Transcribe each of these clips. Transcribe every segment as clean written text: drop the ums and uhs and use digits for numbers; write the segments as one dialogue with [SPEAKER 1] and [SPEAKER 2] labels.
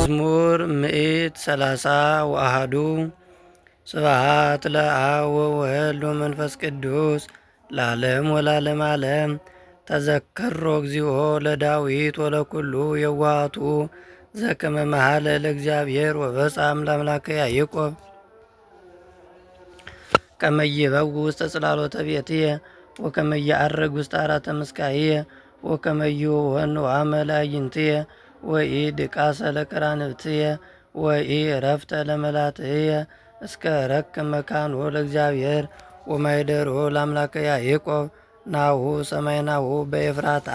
[SPEAKER 1] መዝሙር ምዕት 30 ስብሐት ለአብ ወወልድ ወመንፈስ ቅዱስ ለዓለም ወላለም ዓለም። ተዘከሮ እግዚኦ ለዳዊት ወለኩሉ የዋሃቱ ዘከመ መሃለ ለእግዚአብሔር ወበጻም ለአምላከ ያዕቆብ ከመ ይበው ውስተ ጽላሎተ ቤትየ ወከመ ይዐርግ ውስተ አራተ ምስካየ ወከመ ይሁን ወአመ ለአዕይንትየ ወኢድቃሰ ለቀራንብትየ ወኢዕረፍተ ለመላትየ እስከ ረክብ መካኖ ለእግዚአብሔር ወማኅደሮ ለአምላከ ያዕቆብ። ናሁ ሰማይናሁ በኤፍራታ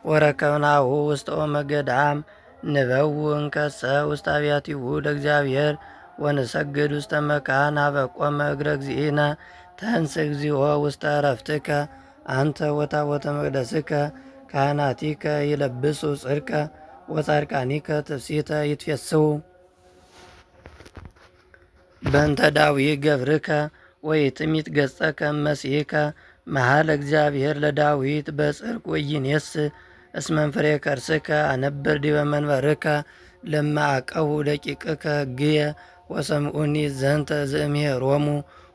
[SPEAKER 1] ወረከብናሁ ውስተ ኦመ ገዳም። ንበው እንከሰ ውስተ አብያቲሁ ለእግዚአብሔር ወንሰግድ ውስተ መካን ሀበ ቆመ እግረ እግዚእነ። ተንሥ እግዚኦ ውስተ ዕረፍትከ አንተ ወታቦተ መቅደስከ። ካህናቲከ ይለብሱ ጽድቀ ወጻድቃኒከ ትፍሥሕተ ይትፌስሑ። በእንተ ዳዊት ገብርከ ወኢትሚት ገጸከ እመሲሕከ። መሃለ እግዚአብሔር ለዳዊት በጽድቅ ወኢይኔስእ እስመ እምፍሬ ከርስከ አነብር ዲበ መንበርከ። ለማ አቀቡ ደቂቅከ ሕግየ ወሰምዑኒ ዘንተ ዘእምሄሮሙ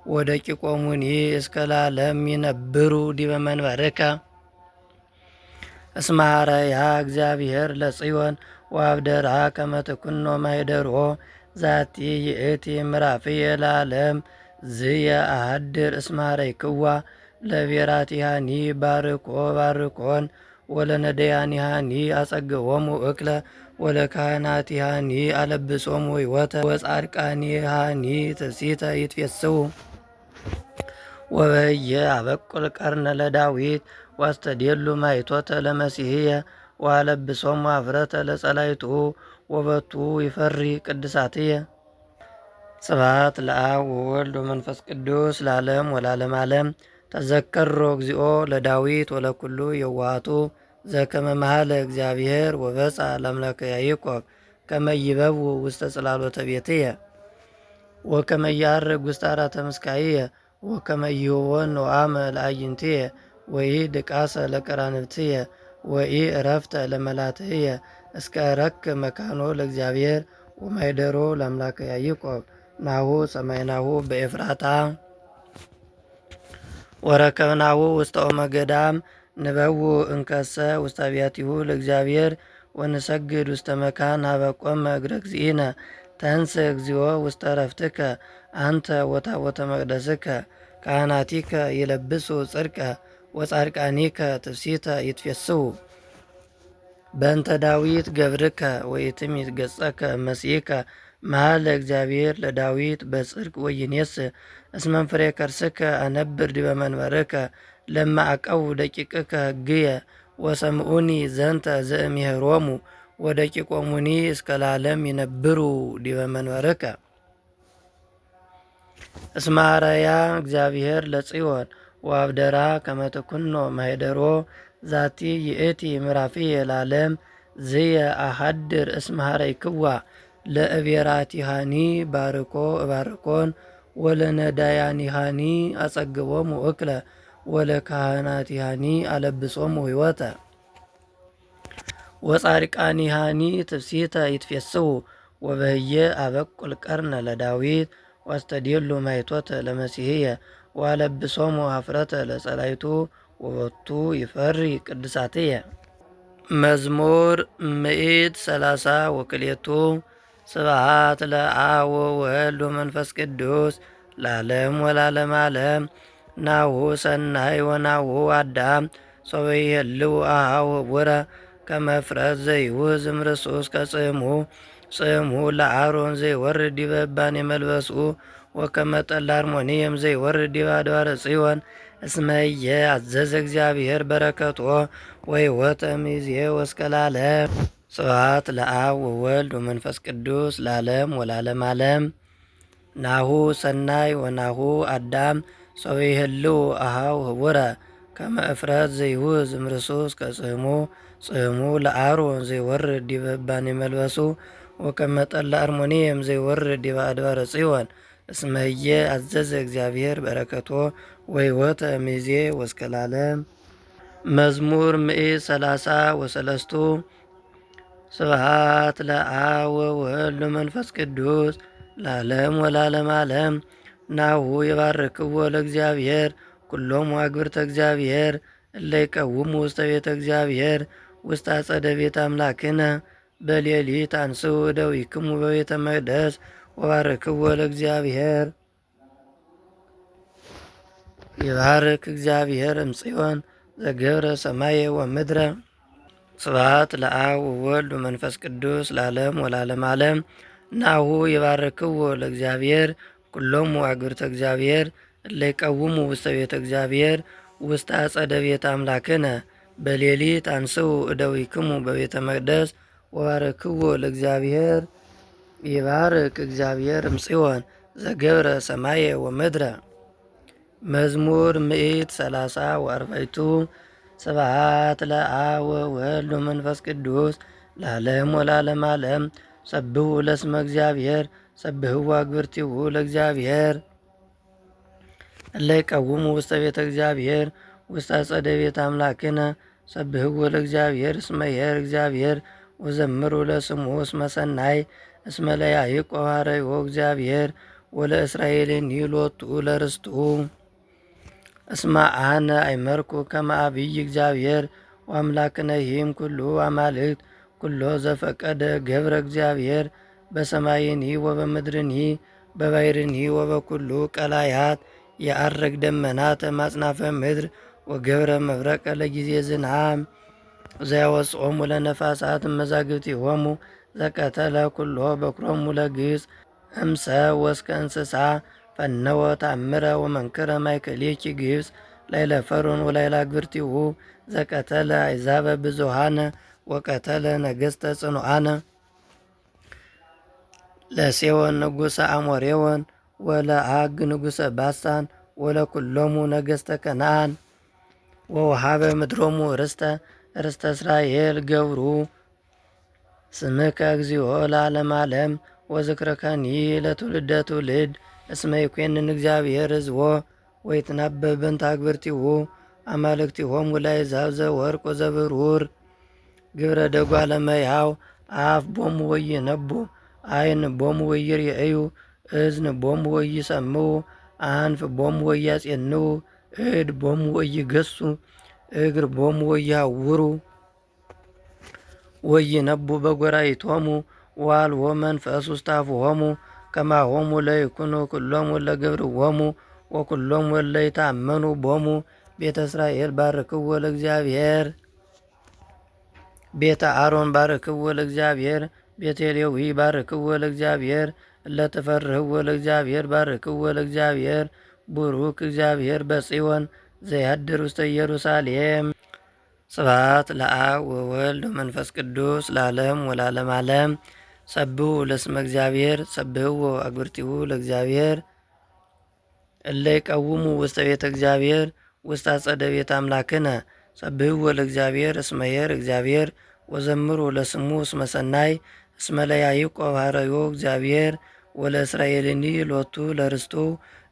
[SPEAKER 1] ወደቂቆሙኒ እስከ ለዓለም ይነብሩ ዲበ መንበርከ። እስመ ኀረያ እግዚአብሔር ለጽዮን ወአብደራ ከመ ትኩኖ ማኅደሮ። ዛቲ ይእቲ ምዕራፍየ ለዓለም ዝየ አሐድር እስመ ኀረይክዋ። ለቤራቲሃኒ ባርኮ ባርኮን ወለነዳያኒሃኒ አጸግቦሙ እክለ ወለካህናቲሃኒ አለብሶሙ ሕይወተ ወጻድቃኒሃኒ ትፍሥሕተ ይትፌስሑ። ወበየ አበቁል ቀርነ ለዳዊት ዋስተዴሉ ማይቶተ ለመሲሕየ ወአለብሶሙ ኀፍረተ ለጸላይቱ ወበቱ ይፈሪ ቅድሳትየ። ስብሐት ለአብ ወወልድ ወመንፈስ ቅዱስ ለዓለም ወላለም ዓለም። ተዘከሮ እግዚኦ ለዳዊት ወለኩሉ የዋሃቱ ዘከመ መሃለ እግዚአብሔር ወበጻ ለአምላከ ያዕቆብ ከመ ይበው ውስተ ጽላሎተ ቤትየ ወከመ ይዐርግ ውስተ አራተ ምስካየ ወከመ ይሁን ወአመ ለአዕይንትየ ወኢድቃሰ ለቀራንብትየ ወኢዕረፍተ ለመላትየ እስከ ረክብ መካኖ ለእግዚአብሔር ወማኅደሮ ለአምላከ ያዕቆብ። ናሁ ሰማይናሁ በኤፍራታ ወረከብናሁ ውስተ ኦመ ገዳም። ንበው እንከሰ ውስተ አብያቲሁ ለእግዚአብሔር ወንሰግድ ውስተ መካን ሀበ ቆመ እግረ እግዚእነ። ተንሥ እግዚኦ ውስተ ዕረፍትከ አንተ ወታቦተ መቅደስከ። ካህናቲከ ይለብሱ ጽድቀ ወጻድቃኒከ ትፍሥሕተ ይትፌስሑ። በእንተ ዳዊት ገብርከ ወኢትሚት ገጸከ እመሲሕከ። መሃለ እግዚአብሔር ለዳዊት በጽድቅ ወኢይኔስእ እስመ እምፍሬ ከርስከ አነብር ዲበ መንበርከ። ለማ አቀቡ ደቂቅከ ሕግየ ወሰምዑኒ ዘንተ ዘእምሄሮሙ ወደቂቆሙኒ እስከ ለዓለም ይነብሩ ዲበ መንበርከ። እስመ ኀረያ እግዚአብሔር ለጽዮን ወአብደራ ከመ ትኩኖ ማኅደሮ። ዛቲ ይእቲ ምዕራፍየ ለዓለም ዝየ አሐድር እስመ ኀረይክዋ። ለእቤራቲሃኒ ባርኮ እባርኮን ወለነዳያኒሃኒ አጸግቦሙ እክለ ወለካህናቲሃኒ አለብሶሙ ሕይወተ ወጻድቃኒሃኒ ትፍሥሕተ ይትፌስሑ። ወበህየ አበቁል ቀርነ ለዳዊት ዋስተዴሉ ማይቶተ ለመሲሕየ ወአለብሶሙ ኀፍረተ ለጸላይቱ ወበቱ ይፈሪ ቅድሳትየ። መዝሙር ምዕት 32 ስብሐት ለአብ ወወልድ ወመንፈስ ቅዱስ ለዓለም ወላለም ዓለም። ናሁ ሰናይ ወናሁ አዳም ሶበ ይሄልው አኀው ህቡረ ከመ እፍረት ዘይውዝ እምርሱስ ከጽሕሙ። ጽሕሙ ለአሮን ዘይወርድ ዲበ እባኔ መልበስኡ ወከመ ጠል አርሞንየም ዘይወርድ ዲበ አድባረ ጽዮን። እስመ ኢየአዘዘ እግዚአብሔር በረከቶ ወሕይወተ እምይእዜ ወእስከ ለዓለም። ስብሐት ለአብ ወወልድ ወመንፈስ ቅዱስ ለዓለም ወላለም ዓለም። ናሁ ሰናይ ወናሁ አዳም ሶበ ይሄልው አኀው ህቡረ ከመ እፍረት ዘይውዝ እምርሱስ ከጽሕሙ። ጽሕሙ ለአሮን ዘይወርድ ዲበ እባኔ መልበሱ ወከመ ጠል አርሞንየም ዘይወርድ ዲበ አድባረ ጽዮን። እስመ ኢየአዘዘ እግዚአብሔር በረከቶ ወሕይወተ እምይእዜ ወእስከ ለዓለም። መዝሙር ምዕት 33 ስብሐት ለአብ ወወልድ ወመንፈስ ቅዱስ ለዓለም ወለዓለመ ዓለም። ናሁ የባርክዎ ለእግዚአብሔር ኩሎሙ አግብርተ እግዚአብሔር እለ ይቀውሙ ውስተ ቤተ እግዚአብሔር ውስተ አጸደ ቤተ አምላክነ በሌሊት አንሥኡ እደዊክሙ በቤተ መቅደስ ወባርክዎ ለእግዚአብሔር። ይባርክ እግዚአብሔር እምጽዮን ዘገብረ ሰማየ ወምድረ። ስብሐት ለአብ ወወልድ ወመንፈስ ቅዱስ ለዓለም ወለዓለመ ዓለም። ናሁ የባርክዎ ለእግዚአብሔር ኩሎሙ አግብርተ እግዚአብሔር እለ ይቀውሙ ውስተ ቤተ እግዚአብሔር ውስተ አጸደ ቤተ አምላክነ በሌሊት አንሥኡ እደዊክሙ በቤተ መቅደስ ወባርክዎ ለእግዚአብሔር። ይባርክ እግዚአብሔር እምጽዮን ዘገብረ ሰማየ ወምድረ። መዝሙር 130 ስብሐት ለአብ ወወልድ ወመንፈስ ቅዱስ ለዓለም ወለዓለመ ዓለም። ሰብሑ ለስመ እግዚአብሔር ሰብሕዎ አግብርቲሁ ለእግዚአብሔር እለ ይቀውሙ ውስተ ቤተ እግዚአብሔር ውስተ አጸደ ቤተ አምላክነ ሰብሕዎ ለእግዚአብሔር እስመ ይኄር እግዚአብሔር ወዘምሩ ለስሙ እስመ ሰናይ እስመ ለያዕቆብ ኀረዮ እግዚአብሔር ወለእስራኤልኒ ሎቱ ለርስቱ። እስመ አነ አይመርኩ ከመ አብይ እግዚአብሔር ወአምላክነሂም ኩሉ አማልክት ኩሎ ዘፈቀደ ገብረ እግዚአብሔር በሰማይኒ ወበምድርኒ በባሕርኒ ወበኩሉ ቀላያት። የዐርግ ደመናተ ማጽናፈ ምድር ወገብረ መብረቀ ለጊዜ ዝናም ዘያወጽኦሙ ለነፋሳት መዛግብቲሆሙ ዘቀተለ ኩሎ በኵሮሙ ለግዕዝ እምሰብ ወእስከ እንስሳ ፈነወ ተአምረ ወመንክረ ማእከሌኪ ግብጽ ላዕለ ፈርዖን ወላዕለ አግብርቲሁ ዘቀተለ አሕዛበ ብዙኃነ ወቀተለ ነገሥተ ጽኑዓነ። ለሴዎን ንጉሠ አሞሬዎን ወለዐግ ንጉሠ ባሳን ወለኵሎሙ ነገሥተ ከነዓን ወወሃበ ምድሮሙ ርስተ እስራኤል ገብሩ ስምከ እግዚኦ ለዓለመ ዓለም ወዝክረከኒ ለትውልደ ትውልድ። እስመ ይኰንን እግዚአብሔር ሕዝቦ ወይትናበብ በእንተ አግብርቲሁ አማልክቲሆሙ ለአሕዛብ ዘወርቅ ወዘብሩር። ግብረ ደጓለ እመሕያው አፍ ቦሙ ወይነቡ ዓይን ቦሙ ወይሬእዩ እዝን ቦሙ ወይሰምዑ አንፍ ቦሙ ወያጼንዑ እድ ቦሙ ወይገሡ እግር ቦሙ ወይሃውሩ ወይነቡ በጐራይቶሙ ወአልቦ መንፈስ ውስተ አፍሆሙ ከማሆሙ ለይኩኑ ኩሎሙ ለገብርዎሙ ወኩሎሙ እለ ይታመኑ ቦሙ። ቤተ እስራኤል ባርክዎ ለእግዚአብሔር። ቤተ አሮን ባርክዎ ለእግዚአብሔር። ቤተ ሌዊ ባርክዎ ለእግዚአብሔር። እለ ትፈርህዎ ለእግዚአብሔር ባርክዎ ለእግዚአብሔር። ቡሩክ እግዚአብሔር በጽዮን ዘያድር ውስተ ኢየሩሳሌም። ስብሐት ለአብ ወወልድ ወመንፈስ ቅዱስ ለዓለም ወለዓለመ ዓለም። ሰብሑ ለስመ እግዚአብሔር ሰብሕዎ አግብርቲሁ ለእግዚአብሔር እለ ይቀውሙ ውስተ ቤተ እግዚአብሔር ውስተ አጸደ ቤተ አምላክነ ሰብሕዎ ለእግዚአብሔር እስመ ይኄር እግዚአብሔር ወዘምሩ ለስሙ እስመ ሰናይ እስመ ለያዕቆብ ኀረዮ እግዚአብሔር ወለእስራኤልኒ ሎቱ ለርስቱ።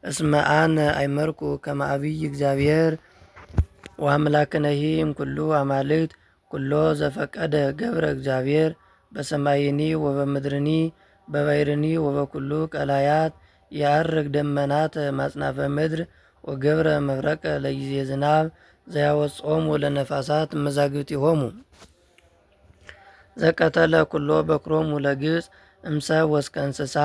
[SPEAKER 1] እስመ አነ አይመርኩ ከመ አብይ እግዚአብሔር ወአምላክነሂ እምኩሉ አማልክት ኩሎ ዘፈቀደ ገብረ እግዚአብሔር በሰማይኒ ወበምድርኒ በባሕርኒ ወበኩሉ ቀላያት። የዐርግ ደመናተ ማጽናፈ ምድር ወገብረ መብረቀ ለጊዜ ዝናብ ዘያወጽኦሙ ለነፋሳት መዛግብቲሆሙ ዘቀተለ ኩሎ በኵሮሙ ለግብጽ እምሰብ ወእስከ እንስሳ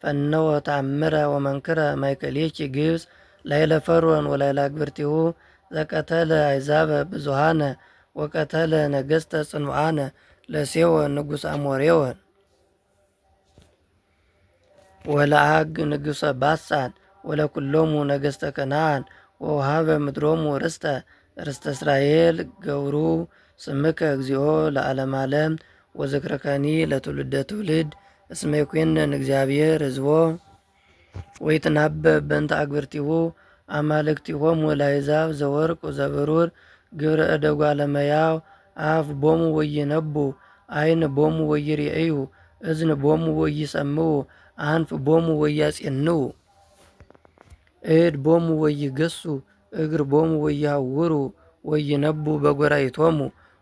[SPEAKER 1] ፈነወ ተአምረ ወመንክረ ማእከሌኪ ግብጽ ላዕለ ፈርዖን ወላዕለ አግብርቲሁ ዘቀተለ አሕዛበ ብዙኃነ ወቀተለ ነገሥተ ጽኑዓነ። ለሴዎን ንጉሠ አሞሬዎን ወለዐግ ንጉሠ ባሳን ወለኵሎሙ ነገሥተ ከነዓን ወወሃበ ምድሮሙ ርስተ እስራኤል ገብሩ ስምከ እግዚኦ ለዓለመ ዓለም ወዝክረከኒ ለትውልደ ትውልድ። እስመ ይኰንን እግዚአብሔር ሕዝቦ ወይትናበብ በእንተ አግብርቲሁ አማልክቲሆሙ ለአሕዛብ ዘወርቅ ወዘብሩር። ግብረ እደጓለ እመሕያው አፍ ቦሙ ወይነቡ ዓይን ቦሙ ወይሬእዩ እዝን ቦሙ ወይሰምዑ አንፍ ቦሙ ወያጼንዑ እድ ቦሙ ወይገሡ እግር ቦሙ ወይሃውሩ ወይነቡ በጐራይቶሙ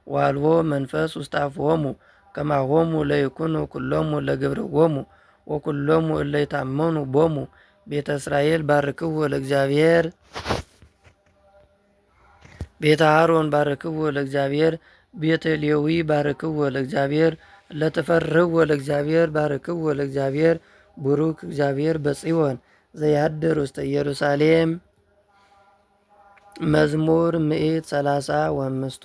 [SPEAKER 1] ወአልቦ መንፈስ ውስተ አፍሆሙ ከማሆሙ ለይኩኑ ኩሎሙ ለግብርዎሙ ወኩሎሙ እለ ይታመኑ ቦሙ። ቤተ እስራኤል ባርክዎ ለእግዚአብሔር፣ ቤተ አሮን ባርክዎ ለእግዚአብሔር፣ ቤተ ሌዊ ባርክዎ ለእግዚአብሔር፣ ለተፈርህዎ ለእግዚአብሔር ባርክዎ ለእግዚአብሔር። ቡሩክ እግዚአብሔር በጽዮን ዘያድር ውስተ ኢየሩሳሌም። መዝሙር 135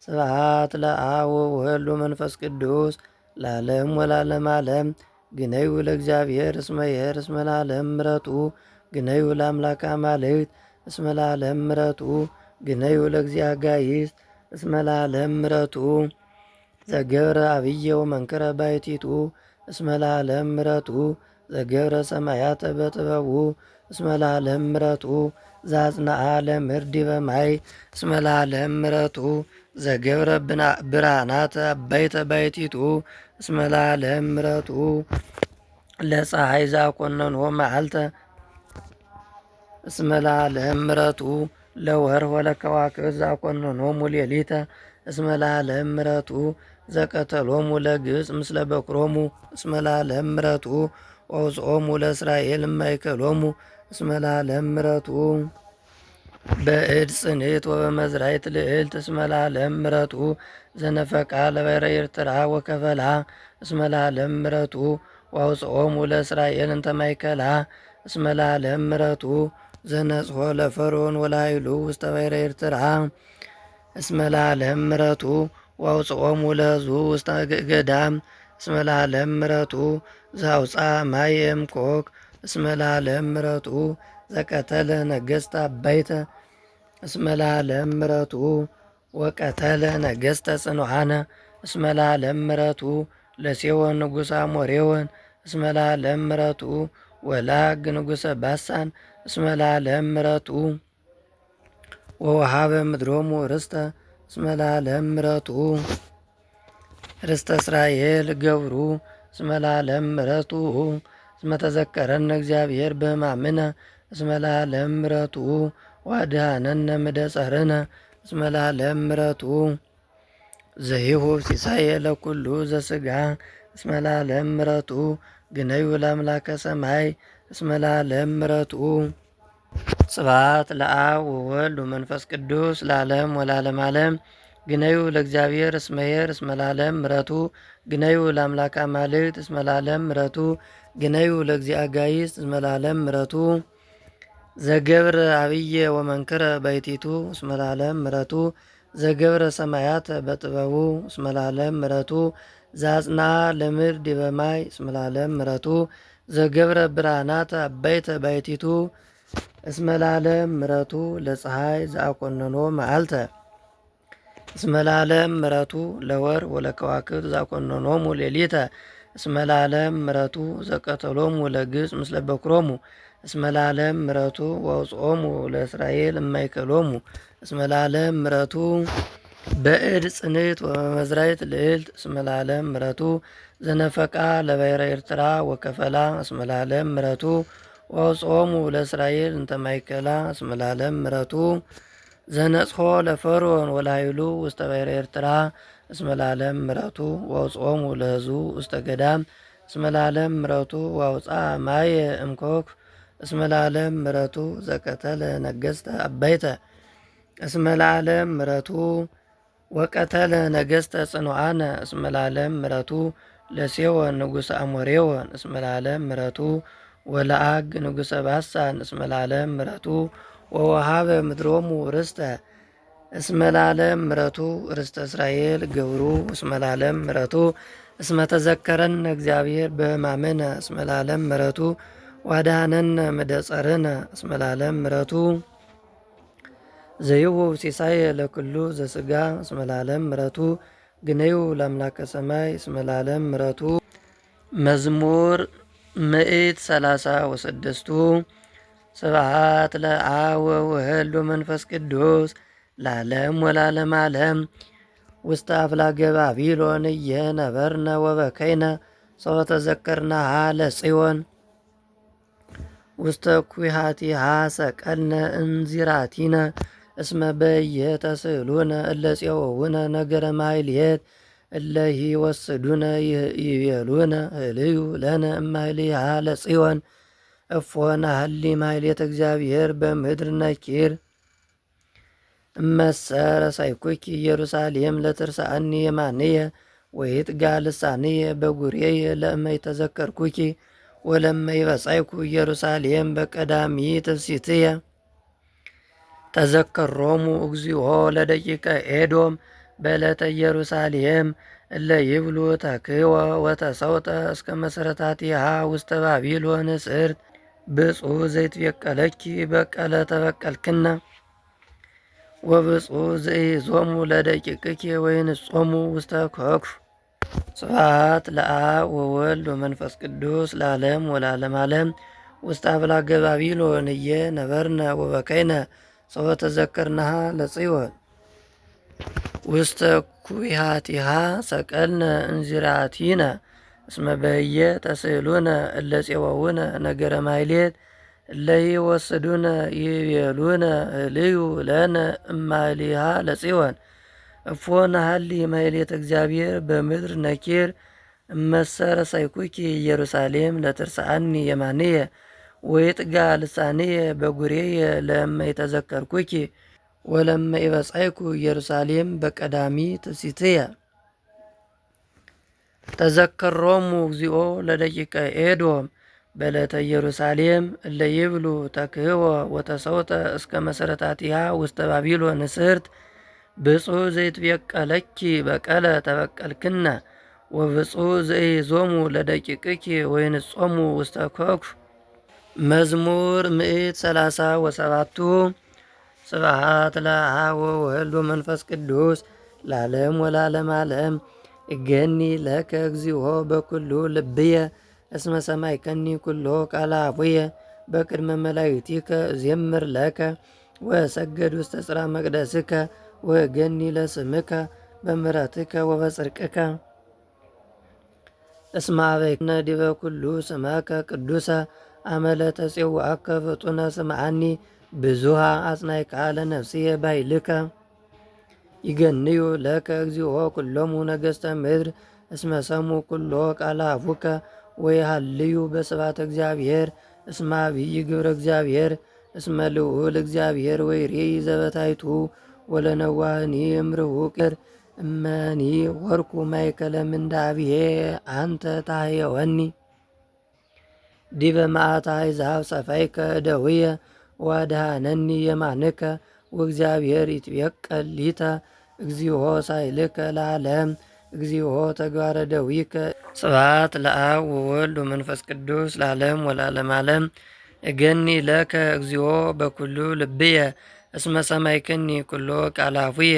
[SPEAKER 1] ስብሐት ለአብ ወወልድ ወመንፈስ ቅዱስ ለዓለም ወለዓለመ ዓለም። ግነዩ ለእግዚአብሔር እስመ ይሔር እስመ ለዓለም ምሕረቱ ግነዩ ለአምላከ አማልክት እስመ ለዓለም ምሕረቱ ግነዩ ለእግዚአ ጋይስት እስመ ለዓለም ምሕረቱ ዘገብረ አብየ ወመንክረ ባሕቲቱ እስመ ለዓለም ምሕረቱ ዘገብረ ሰማያተ በጥበቡ እስመ ለዓለም ምሕረቱ ዘአጽንዓ ለምድር ዲበ ማይ እስመ ለዓለም ምሕረቱ ዘገብረ ብርሃናተ አባይተ ባሕቲቱ እስመ ለዓለም ምሕረቱ ለፀሐይ ዘአኰነንዎ መዓልተ እስመ ለዓለም ምሕረቱ ለወርኅ ወለከዋክብት ዘአኰነኖሙ ሌሊተ እስመ ለዓለም ምሕረቱ ዘቀተሎሙ ለግብጽ ምስለ በኵሮሙ እስመ ለዓለም ምሕረቱ ወአውጽኦሙ ለእስራኤል እማእከሎሙ እስመ ለዓለም ምሕረቱ በእድ ጽንዕት ወበመዝራዕት ልዕልት እስመ ለዓለም ምሕረቱ ዘነፈቃ ለባሕረ ኤርትራ ወከፈላ እስመ ለዓለም ምሕረቱ ወአውጽኦሙ ለእስራኤል እንተ ማእከላ እስመ ለዓለም ምሕረቱ ዘነጽሖ ለፈርዖን ወለኃይሉ ውስተ ባሕረ ኤርትራ እስመ ለዓለም ምሕረቱ ወአውጽኦሙ ለሕዝቡ ውስተ ገዳም እስመ ለዓለም ምሕረቱ ዘአውጽአ ማየ እምኮክ እስመ ለዓለም ምሕረቱ ዘቀተለ ነገሥተ አባይተ እስመ ለዓለም ምሕረቱ ወቀተለ ነገሥተ ጽኑዓነ እስመ ለዓለም ምሕረቱ ለሴዎን ንጉሠ አሞሬዎን እስመ ለዓለም ምሕረቱ ወላግ ንጉሠ ባሳን እስመ ለዓለም ምሕረቱ ወወሃበ ምድሮሙ ርስተ እስመ ለዓለም ምሕረቱ ርስተ እስራኤል ገብሩ እስመ ለዓለም ምሕረቱ እስመ ተዘከረነ እግዚአብሔር በሕማምነ እስመ ለዓለም ምሕረቱ ወአድኀነነ እምደ ጸርነ እስመ ለዓለም ምሕረቱ ዘይሁብ ሲሳየ ለኩሉ ዘሥጋ እስመ ለዓለም ምሕረቱ ግነዩ ለአምላከ ሰማይ እስመ ለዓለም ምሕረቱ። ስብሐት ለአብ ወወልድ ወመንፈስ ቅዱስ ለዓለም ወለዓለመ ዓለም። ግነዩ ለእግዚአብሔር እስመ ይሔር እስመ ለዓለም ምሕረቱ ግነዩ ለአምላከ አማልክት እስመ ለዓለም ምሕረቱ ግነዩ ለእግዚአ ጋይስት እስመ ለዓለም ምሕረቱ ዘገብረ አብየ ወመንክረ ባሕቲቱ እስመ ለዓለም ምሕረቱ ዘገብረ ሰማያተ በጥበቡ እስመ ለዓለም ምሕረቱ ዘአጽንዓ ለምድር ዲበ ማይ እስመ ለዓለም ምሕረቱ ዘገብረ ብርሃናተ አባይተ ባሕቲቱ እስመ ለዓለም ምሕረቱ ለፀሐይ ዘአኰነኖ መዓልተ እስመ ለዓለም ምሕረቱ ለወርኅ ወለከዋክብት ዘአኰነኖሙ ሌሊተ እስመ ለዓለም ምሕረቱ ዘቀተሎሙ ለግብጽ ምስለ በኵሮሙ እስመ ለዓለም ምሕረቱ ወአውጽኦሙ ለእስራኤል እማእከሎሙ እስመ ለዓለም ምሕረቱ በእድ ጽንዕት ወበመዝራዕት ልዕልት እስመ ለዓለም ምሕረቱ ዘነፈቃ ለባሕረ ኤርትራ ወከፈላ እስመ ለዓለም ምሕረቱ ወአውጽኦሙ ለእስራኤል እንተ ማእከላ እስመ ለዓለም ምሕረቱ ዘነጽሖ ለፈርዖን ወለኃይሉ ውስተ ባሕረ ኤርትራ እስመ ለዓለም ምሕረቱ ወአውጽኦሙ ለሕዝቡ ውስተ ገዳም እስመ ለዓለም ምሕረቱ ወአውጽአ ማየ እምኮክ እስመ ለዓለም ምሕረቱ ዘቀተለ ነገሥተ አባይተ እስመ ለዓለም ምሕረቱ ወቀተለ ነገሥተ ጽኑዓነ እስመ ለዓለም ምሕረቱ ለሴዎን ንጉሠ አሞሬዎን እስመ ለዓለም ምሕረቱ ወለአግ ንጉሠ ባሳን እስመ ለዓለም ምሕረቱ ወወሃበ ምድሮሙ ርስተ እስመ ለዓለም ምሕረቱ ርስተ እስራኤል ገብሩ እስመ ለዓለም ምሕረቱ እስመ ተዘከረነ እግዚአብሔር በሕማምነ እስመ ለዓለም ምሕረቱ ወአድኀነነ እምደ ጸርነ እስመ ለዓለም ምሕረቱ ዘይሁብ ሲሳየ ለኩሉ ዘሥጋ እስመ ለዓለም ምሕረቱ ግነዩ ለአምላከ ሰማይ እስመ ለዓለም ምሕረቱ። መዝሙር 136 ስብሐት ለአብ ወወልድ ወመንፈስ ቅዱስ ለዓለም ወለዓለመ ዓለም። ውስተ አፍላገ ባቢሎን እየነበርነ ወበከይነ ሰወ ተዘከርናሃ ለጽዮን ውስተ ኩሃቲሃ ሰቀልነ እንዚራቲነ እስመ በየተስእሉነ እለ ጽዮውነ ነገረ ማሕሌት እለሂ ወስዱነ ይቤሉነ ህልዩ ለነ እማህሊሃ ለጽዮን እፎነ ሀሊ ማህሌተ እግዚአብሔር በምድር ነኪር እመሰረ ሳይኩኪ ኢየሩሳሌም ለትርሳአኒ የማንየ ወይትጋ ልሳንየ በጉሬየ ለእመይ ተዘከርኩኪ ወለመይ በጻይኩ ኢየሩሳሌም በቀዳሚ ትፍሲትየ ተዘከሮሙ እግዚኦ ለደቂቀ ኤዶም በዕለተ ኢየሩሳሌም እለ ይብሉ ተክወ ወተሰውጠ እስከ መሰረታቲሃ ውስተ ባቢሎን እስርት ብፁዕ ዘይትቤቀለኪ በቀለ ተበቀልክና ወብፁዕ ዘኢዞሙ ለደቂቅኪ ወይንጾሙ ውስተ ከክፍ። ስብሐት ለአብ ወወልድ ወመንፈስ ቅዱስ ለዓለም ወለዓለመ ዓለም። ውስተ አፍላገ ባቢሎን እየ ነበርነ ወበከይነ ሶበ ተዘከርናሃ ለጽዮን ውስተ ኩሃቲሃ ሰቀልነ እንዚራቲነ እስመ በህየ ተስእሉነ እለ ፄወውነ ነገረ ማሕሌት እለ ይወስዱነ ይቤሉነ ህልዩ ለነ እማህሊሃ ለጽዮን እፎነ ሀሊ ማሕሌተ እግዚአብሔር በምድር ነኪር እመሰረ ሳይኩኪ ኢየሩሳሌም ለትርሳአኒ የማንየ ወይጥጋ ልሳንየ በጉሬየ ለእመይ ተዘከርኩኪ ወለመይ በጻይኩ ኢየሩሳሌም በቀዳሚ ትፍሲትየ ተዘከሮሙ እግዚኦ ለደቂቀ ኤዶም በዕለተ ኢየሩሳሌም እለ ይብሉ ተክህወ ወተሰውጠ እስከ መሰረታቲሃ ውስተ ባቢሎን እስርት ብፁዕ ዘይትቤቀለኪ በቀለ ተበቀልክነ ወብፁዕ ዘኢዞሙ ለደቂቅኪ ወይንጾሙ ውስተ ከክፍ። መዝሙር 137 ስብሐት ለአብ ወወልድ ወመንፈስ ቅዱስ ለዓለም ወለዓለመ ዓለም። እገኒ ለከ እግዚኦ በኩሉ ልብየ እስመ ሰማዕከኒ ኩሎ ቃለ አፉየ በቅድመ መላእክቲከ እዜምር ለከ ወእሰግድ ውስተ ጽርሐ መቅደስከ ወእገኒ ለስምከ በምሕረትከ ወበጽድቅከ እስመ አበይክነ ዲበ ኩሉ ስመከ ቅዱሰ አመለ ተፄውዐከ ፍጡነ ስምዓኒ ብዙሃ አጽናዕከ ለነፍስየ ባይልከ ይገንዩ ለከ እግዚኦ ኩሎሙ ነገሥተ ምድር እስመ ሰሙ ኩሎ ቃለ አፉከ ወይሃልዩ በስብሐተ እግዚአብሔር እስመ አብይ ግብረ እግዚአብሔር እስመ ልዑል እግዚአብሔር ወይሬኢ ዘበታይቱ ወለነዋህኒ እምርሁቅ እመኒ ወርኩ ማእከለ ምንዳቤ አንተ ታሕየወኒ ዲበ መዓተ አሕዛብ ሰፋይከ እደውየ ወአድኀነኒ የማንከ ወእግዚአብሔር ይትቤቀል ሊተ እግዚኦ ሳይልከ ለዓለም እግዚኦ ተግባረ ደዊከ። ስብሐት ለአብ ወወልድ ወመንፈስ ቅዱስ ለዓለም ወለዓለመ ዓለም። እገኒ ለከ እግዚኦ በኩሉ ልብየ እስመ ሰማዕከኒ ኩሎ ቃለ አፉየ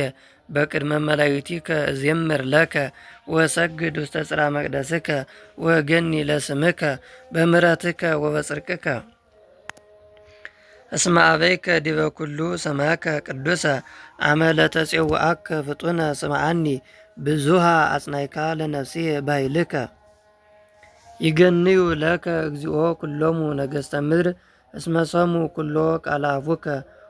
[SPEAKER 1] በቅድመ መላእክቲከ እዜምር ለከ ወእሰግድ ውስተ ጽርሐ መቅደስከ ወእገኒ ለስምከ በምሕረትከ ወበጽድቅከ እስመ አበይከ ዲበ ኩሉ ስመከ ቅዱሰ አመለ ተፄውዐከ ፍጡነ ስምዓኒ ብዙሃ አጽናዕከ ለነፍስየ ባይልከ ይገንዩ ለከ እግዚኦ ኩሎሙ ነገሥተ ምድር እስመ ሰሙ ኩሎ ቃለ አፉከ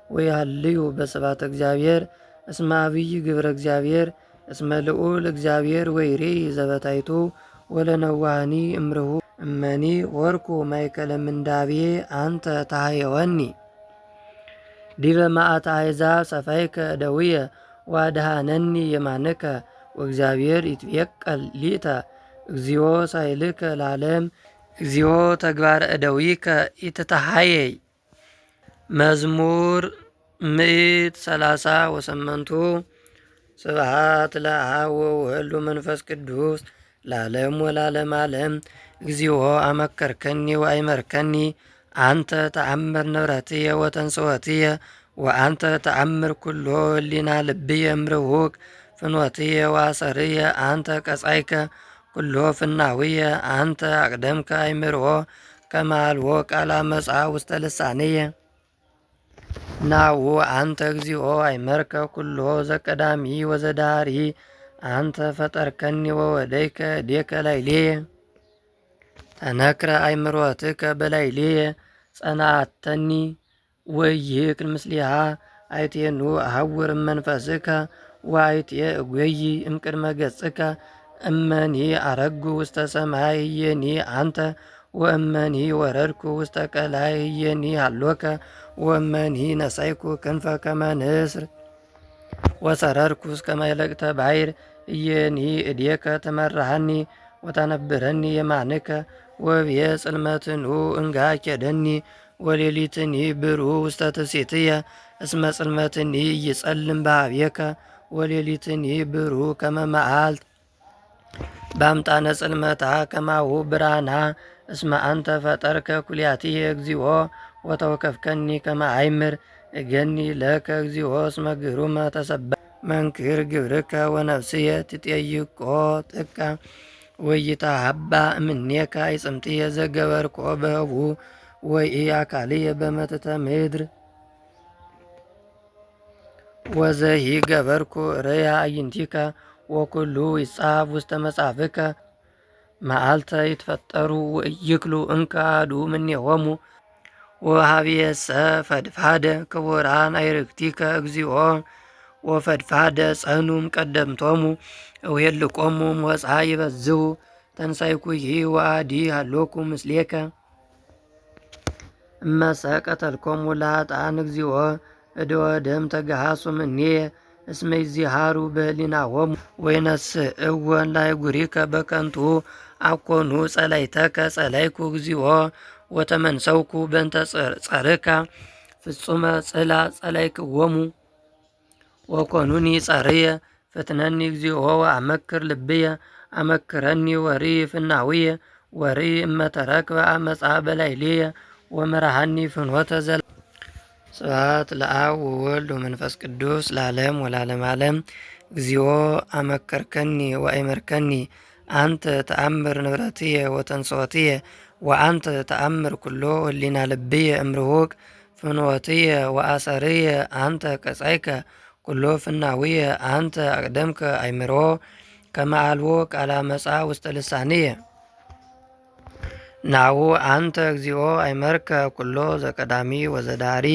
[SPEAKER 1] ወይሃልዩ በስብሐተ እግዚአብሔር እስመ አብይ ግብረ እግዚአብሔር እስመ ልዑል እግዚአብሔር ወይሬኢ ዘበታይቱ ወለነዋህኒ እምርሁ እመኒ ወርኩ ማእከለ ምንዳቤ አንተ ታሕየወኒ ዲበ መዓተ አሕዛብ ሰፋይከ እደውየ ወአድኀነኒ የማንከ ወእግዚአብሔር ይትቤቀል ሊተ እግዚኦ ሳይልከ ለዓለም እግዚኦ ተግባረ እደዊከ ኢትተሃየይ። መዝሙር 138 ስብሐት ለአብ ወወልድ ወመንፈስ ቅዱስ ለዓለም ወለዓለመ ዓለም። እግዚኦ አመከርከኒ ወአይመርከኒ አንተ ተአምር ንብረትየ ወተንሥኦትየ ወአንተ ተአምር ኩሎ ህሊና ልብየ እምርሁቅ ፍኖትየ ወአሰርየ አንተ ቀጻይከ ኩሎ ፍናውየ አንተ አቅደምከ አእምሮ ከመ አልቦ ቃለ አመፃ ውስተ ልሳንየ ናሁ አንተ እግዚኦ አይመርከ ኩሎ ዘቀዳሚ ወዘዳሪ አንተ ፈጠርከኒ ወወደይከ እዴከ ላዕሌየ ተነክረ አእምሮትከ በላዕሌየ ጸናዕተኒ ወይክል ምስሊሃ አይቴኑ አሐውር መንፈስከ ዋይትየ እጐይ እምቅድመ ገጽከ እመኒ አረጉ ውስተ ሰማይ እየኒ አንተ ወእመኒ ወረድኩ ውስተ ቀላይ እየኒ ሃሎከ ወእመኒ ነሳይኩ ክንፈ ከመ ንስር ወሰረርኩ እስከ ማይለቅተ ባሕር እየኒ እዴከ ትመርሐኒ ወታነብረኒ የማንከ ወብየ ጽልመትኑ እንጋ ኬደኒ ወሌሊትኒ ብሩህ ውስተ ትፍሥሕትየ እስመ ጽልመትኒ ይጸልም በኀቤከ ወሌሊትኒ ብሩህ ከመ መዓልት በአምጣነ ጽልመታ ከማሁ ብርሃና እስመ አንተ ፈጠርከ ኩልያትየ እግዚኦ ወተወከፍከኒ ከመ አዕምር እገኒ ለከ እግዚኦ እስመ ግሩመ ተሰብሐ መንክር ግብርከ ወነፍስየ ትጠይቆ ጥቀ ወይትሃባ እምኔከ አይጽምትየ ዘገበርኮ በህቡ ወኢአካልየ በመትተ ምድር ወዘሂ ገበርኩ ርእየ አዕይንቲከ ወኩሉ ይጻፍ ውስተ መጽሐፍከ መዓልተ ይትፈጠሩ ወኢይክሉ እንከ አሐዱ እምኔሆሙ ወኀቤሰ ፈድፋደ ክቡራን አዕርክቲከ እግዚኦ ወፈድፋደ ጸኑም ቀደምቶሙ እውየልቆሙ ሞጽአ ይበዝሁ ተንሣእኩሂ ወአዲ ሀሎኩ ምስሌከ እመሰ ቀተልኮሙ ለኃጥኣን እግዚኦ እደ ወደም ተገሃሱ እምኔየ እስመ ይዚሃሩ በህሊናሆሙ ወይነስእወን ላዕጉሪከ በከንቱ አኮኑ ጸላእተከ ጸላእኩ እግዚኦ ወተመንሰውኩ በእንተ ጸርከ ፍጹመ ጽላ ጸላእክዎሙ ወኮኑኒ ጸርየ ፍትነኒ እግዚኦ ወአመክር ልብየ አመክረኒ ወርኢ ፍናውየ ወርኢ እመተረክበ አመፃ በላዕሌየ ወመርሐኒ ፍኖተ ዘላ ስብሐት ለአብ ወወልድ ወመንፈስ ቅዱስ ለዓለም ወለዓለመ ዓለም። እግዚኦ አመከርከኒ ወአእመርከኒ አንተ ተአምር ንብረትየ ወተንሥኦትየ ወአንተ ተአምር ኩሎ ህሊና ልብየ እምርሁቅ ፍኖትየ ወአሰርየ አንተ ቀጻይከ ኩሎ ፍናውየ አንተ አቅደምከ አእምሮ ከመ አልቦ ቃለ አመፃ ውስተ ልሳንየ ናሁ አንተ እግዚኦ አእመርከ ኩሎ ዘቀዳሚ ወዘዳሪ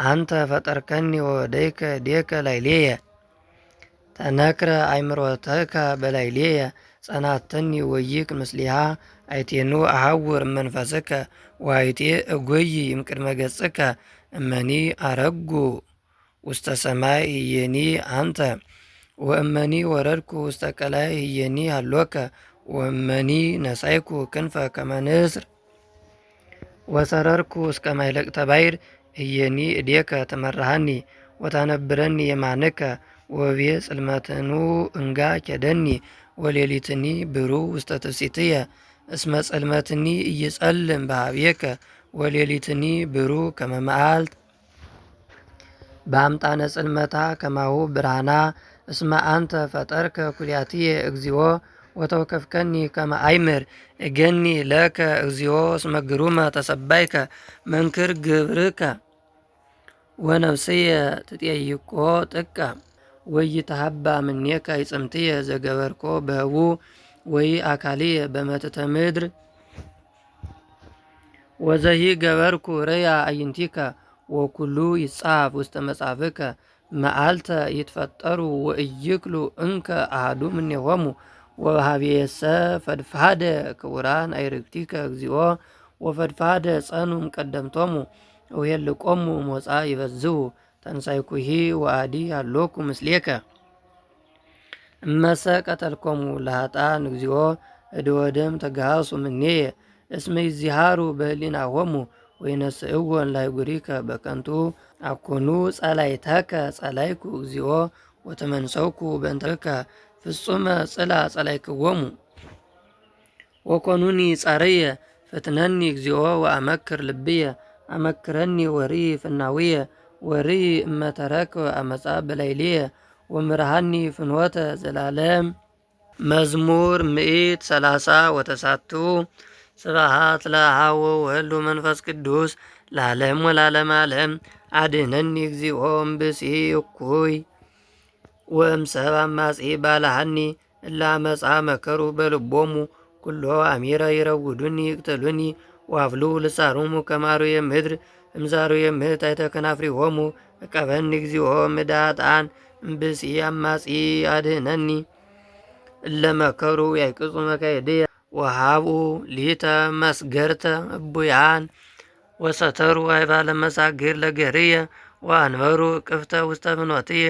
[SPEAKER 1] አንተ ፈጠርከኒ ወወደይከ እዴከ ላዕሌየ ተነክረ አእምሮተከ በላዕሌየ ጸናተኒ ወይክ ምስሊሃ አይቴኑ አሐውር መንፈስከ ወአይቴ እጐይ እምቅድመ ገጽከ እመኒ አረጉ ውስተ ሰማይ እየኒ አንተ ወእመኒ ወረድኩ ውስተ ቀላይ እየኒ ሃሎከ ወእመኒ ነሳይኩ ክንፈ ከመ ንስር ወሰረርኩ እስከ ማይለቅተ ባሕር እየኒ እዴከ ትመርሐኒ ወታነብረኒ የማንከ ወብየ ጽልመትኑ እንጋ ኬደኒ ወሌሊትኒ ብሩህ ውስተ ትፍሥሕትየ እስመ ጽልመትኒ ኢይጸልም በኀቤከ ወሌሊትኒ ብሩህ ከመ መዓልት በአምጣነ ጽልመታ ከማሁ ብርሃና እስመ አንተ ፈጠርከ ኩልያትየ እግዚኦ ወተወከፍከኒ ከመ አዕምር እገኒ ለከ እግዚኦ እስመ ግሩመ ተሰባይከ መንክር ግብርከ ወነፍስየ ትጠይቆ ጥቀ ወይትሃባ እምኔከ አይጽምትየ ዘገበርኮ በህቡ ወኢአካልየ በመትተ ምድር ወዘሂ ገበርኩ ርእየ አዕይንቲከ ወኩሉ ይጻፍ ውስተ መጽሐፍከ መዓልተ ይትፈጠሩ ወኢይክሉ እንከ አሐዱ እምኔሆሙ ወኀቤሰ ፈድፋደ ክቡራን አዕርክቲከ እግዚኦ ወፈድፋደ ጸኑም ቀደምቶሙ እውየልቆሙ ሞጽአ ይበዝሁ ተንሣእኩሂ ወአዲ ሀሎኩ ምስሌከ እመሰ ቀተልኮሙ ለኃጥኣን እግዚኦ እደ ወደም ተገሃሱ እምኔየ እስመ ይዚሃሩ በህሊናሆሙ ወይነስእወን ላዕጉሪከ በከንቱ አኮኑ ጸላእተከ ጸላእኩ እግዚኦ ወተመንሰውኩ በእንተከ ፍጹመ ጽላ ጸላእክዎሙ ወኮኑኒ ጸርየ ፍትነኒ እግዚኦ ወአመክር ልብየ አመክረኒ ወርኢ ፍናውየ ወርኢ እመተረክበ አመፃ በላዕሌየ ወምርሐኒ ፍኖተ ዘላለም። መዝሙር 130 ስብሐት ለአብ ወወልድ ወመንፈስ ቅዱስ ለዓለም ወለዓለመ ዓለም። አድኅነኒ እግዚኦ እምብእሲ እኩይ ወእምሰብ አማጺ ባልሐኒ እለ አመፃ መከሩ በልቦሙ ኩሎ አሚረ ይረውዱኒ ይቅትሉኒ ወአፍሉ ልሳኖሙ ከመ አርዌ ምድር እምዛርዌ ምሕት አይተ ከናፍሪሆሙ እቀበኒ እግዚኦ እምእደ ኃጥኣን እምብእሲ አማጺ አድኅነኒ እለመከሩ ያይቅጹ መካይድየ ወሃብኡ ሊተ መስገርተ እቡያን ወሰተሩ አይባለ መሳግር ለገርየ ወአንበሩ ቅፍተ ውስተ ፍኖትየ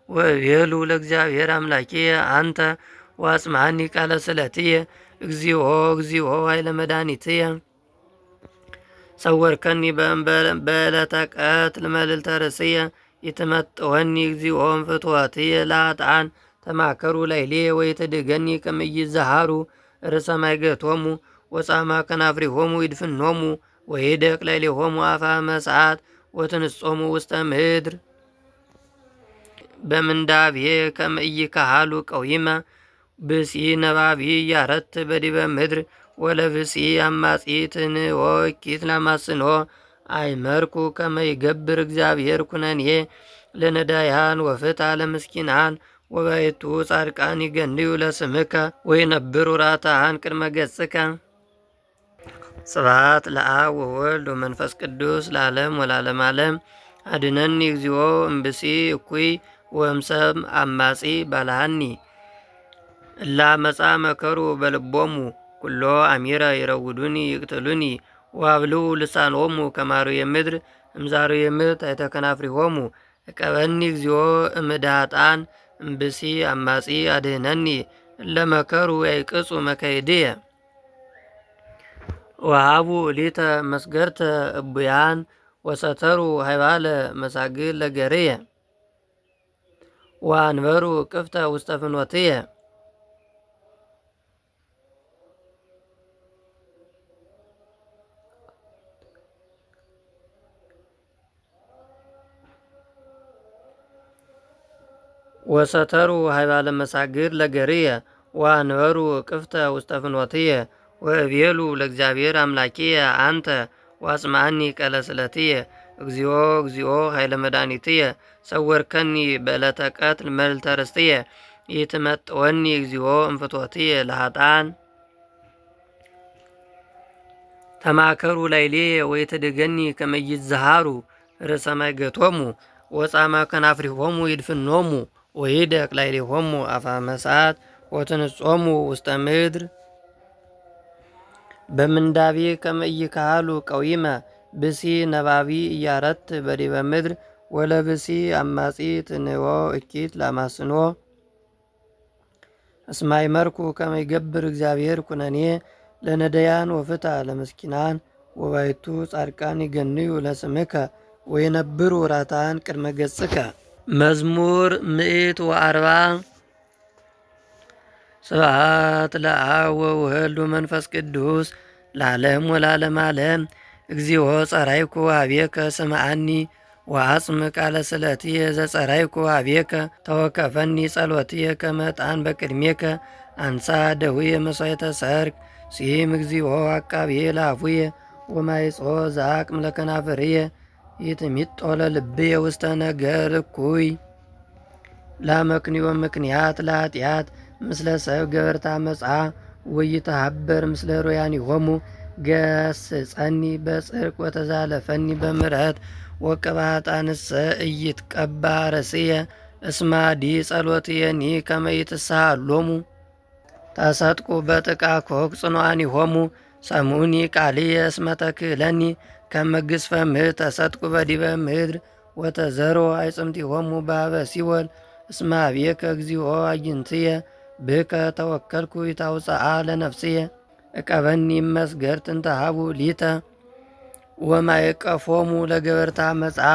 [SPEAKER 1] ወቤሉ ለእግዚአብሔር አምላኪየ አንተ ወአጽምዓኒ ቃለ ስእለትየ እግዚኦ እግዚኦ ኃይለ መድኃኒትየ ሰወርከኒ በዕለተ ቀትል መልዕልተ ርእስየ ይትመጥወኒ እግዚኦ እምፍትወትየ ለኃጥኣን ተማከሩ ላዕሌየ ወይትድገኒ ከመ ኢይዛሃሩ ርእሰ ማይገቶሙ ወጻማ ከናፍሪሆሙ ይድፍኖሙ ወይደቅ ላዕሌሆሙ አፈ መሥዓት ወትንጾሙ ውስተ ምድር በምንዳቤ ከመ ኢይካሃሉ ቀዊመ ብእሲ ነባቢ ያረት በዲበ ምድር ወለብእሲ አማጺ ትንኦ እኪት ለማስኖ አይመርኩ ከመ ይገብር እግዚአብሔር ኩነኔ ለነዳያን ወፍትሐ ለምስኪናን ወባይቱ ጻድቃን ይገንዩ ለስምከ ወይነብሩ ራታን ቅድመ ገጽከ። ስብሐት ለአብ ወወልድ ወመንፈስ ቅዱስ ለዓለም ወለዓለመ ዓለም። አድኅነኒ እግዚኦ እምብእሲ እኩይ ወእምሰብ አማጺ ባልሐኒ እለ አመፃ መከሩ በልቦሙ ኩሎ አሚረ ይረውዱኒ ይቅትሉኒ ወአብልዑ ልሳኖሙ ከማርዌ ምድር እምዛርዌ ምድር ታሕተ ከናፍሪሆሙ እቀበኒ እግዚኦ እምእደ ኃጥኣን እምብእሲ አማጺ አድኅነኒ እለ መከሩ ያይቅጹ መካይድየ ወሃቡ ሊተ መስገርተ እቡያን ወሰተሩ ሃይባለ መሳግል ለገርየ ወአንበሩ ቅፍተ ውስተ ፍኖትየ ወሰተሩ ሃይባለ መሳግር ለገርየ ወአንበሩ ቅፍተ ውስተ ፍኖትየ ወእቤሉ ለእግዚአብሔር አምላኪየ አንተ ወአጽምዓኒ ቃለ ስእለትየ እግዚኦ እግዚኦ ኃይለ መድኃኒትየ ሰወርከኒ በዕለተ ቀትል መልዕልተ ርእስየ ይትመጥወኒ እግዚኦ እምፍትወትየ ለኃጥኣን ተማከሩ ላዕሌየ ወይትድገኒ ከመ ኢይዛሃሩ ርእሰ ማይገቶሙ ወጻማ ከናፍሪሆሙ ይድፍኖሙ ወይደቅ ላዕሌሆሙ አፈ መሥዓት ወትንጾሙ ውስተ ምድር በምንዳቤ ከመ ኢይካሃሉ ቀዊመ ብእሲ ነባቢ እያረት በዲበ ምድር ወለብእሲ አማጺ ትንኦ እኪት ለማስኖ እስመ አይመርኩ ከመ ይገብር እግዚአብሔር ኩነኔ ለነዳያን ወፍትሐ ለምስኪናን ወባይቱ ጻድቃን ይገንዩ ለስምከ ወይነብሩ ራታን ቅድመ ገጽከ። መዝሙር 140 ስብሐት ለአብ ወወልድ ወመንፈስ ቅዱስ ለዓለም ወለዓለመ ዓለም። እግዚኦ ጸራይኩ ኀቤከ ስምዓኒ ወአጽም ቃለ ስእለትየ ዘጸራይኩ ኀቤከ ተወከፈኒ ጸሎትየ ከመ ዕጣን በቅድሜከ አንሣ ደውየ መሥዋዕተ ሠርክ ሲም እግዚኦ አቃብየ ለአፉየ ወማይጾ ዘአቅም ለከናፍርየ ይትሚጦ ለልብየ ውስተ ነገር እኩይ ላመክንዮ ምክንያት ለኃጢአት ምስለ ሰብ ገበርታ መጽአ ወይተሃበር ምስለ ሮያኒሆሙ ገስጸኒ በጽድቅ ወተዛለፈኒ በምሕረት ወቅብአጣንሰ ኢይትቀባ ረስየ እስማዲ ጸሎትየኒ ከመ ይትሳሃሎሙ ተሰጥቁ በጥቃ ኮክ ጽኑዓኒሆሙ ሰሙኒ ቃልየ እስመ ተክህለኒ ከመ ግዝፈ ምድር ተሰጥቁ በዲበ ምድር ወተዘሮ አይጽምቲሆሙ በኀበ ሲኦል እስመ ኀቤከ እግዚኦ አዕይንትየ ብከ ተወከልኩ ይታውፅአ ለነፍስየ እቀበኒ መስገርት እንተ ሀቡ ሊተ ወማይቀፎሙ ለገበርታ መጽአ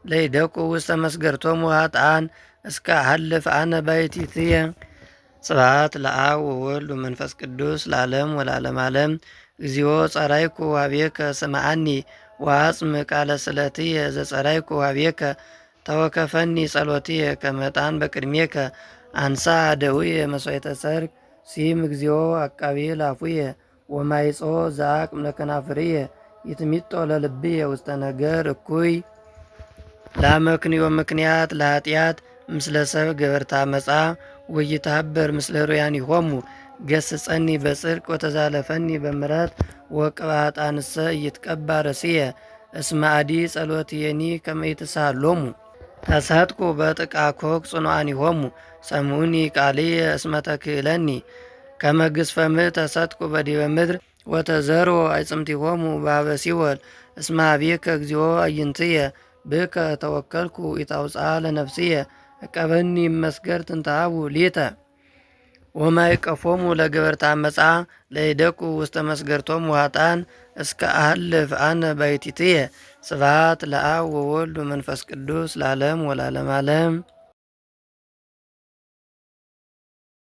[SPEAKER 1] ለይደቁ ውስተ መስገርቶሙ ኃጥኣን እስከ አሐልፍ አነ ባሕቲትየ። ስብሐት ለአብ ወወልድ ወመንፈስ ቅዱስ ለዓለም ወለዓለመ ዓለም። እግዚኦ ጸራይኩ ኀቤከ ስምዓኒ ወአጽም ቃለ ስእለትየ ዘጸራይኩ ኀቤከ ተወከፈኒ ጸሎትየ ከመ ዕጣን በቅድሜከ አንሣ ደውየ መሥዋዕተ ሠርክ ሲም እግዚኦ አቃብየ ለአፉየ ወማይጾ ዘአቅም ለከናፍርየ ይትሚጦ ለልብየ ውስተ ነገር እኩይ ላመክንዮ ምክንያት ለኃጢአት ምስለ ሰብ ገበርታ መጽአ ወይትሃበር ምስለ ሮያኒሆሙ ገስጸኒ በጽድቅ ወተዛለፈኒ በምሕረት ወቅብአጣንሰ ኢይትቀባ ረስየ እስመ አዲ ጸሎትየኒ ከመ ይትሳሃሎሙ ተሰጥቁ በጥቃ ኮክ ጽኑዓኒሆሙ ሰምዑኒ ቃልየ እስመ ተክእለኒ ከመ ግዝፈ ምድር ተሰጥቁ በዲበ ምድር ወተዘርዎ አዕጽምቲሆሙ በኀበ ሲኦል እስመ ኀቤከ እግዚኦ አዕይንትየ ብከ ተወከልኩ ኢታውፅአ ለነፍስየ እቀበኒ እመስገር ትንተሃቡ ሊተ ወማይቀፎሙ ለገበርተ አመፃ ለይደቁ ውስተ መስገርቶሙ ኃጥአን እስከ አህልፍ አነ ባሕቲትየ። ስብሐት ለአብ ወወልድ ወመንፈስ ቅዱስ ለዓለም ወለዓለመ ዓለም።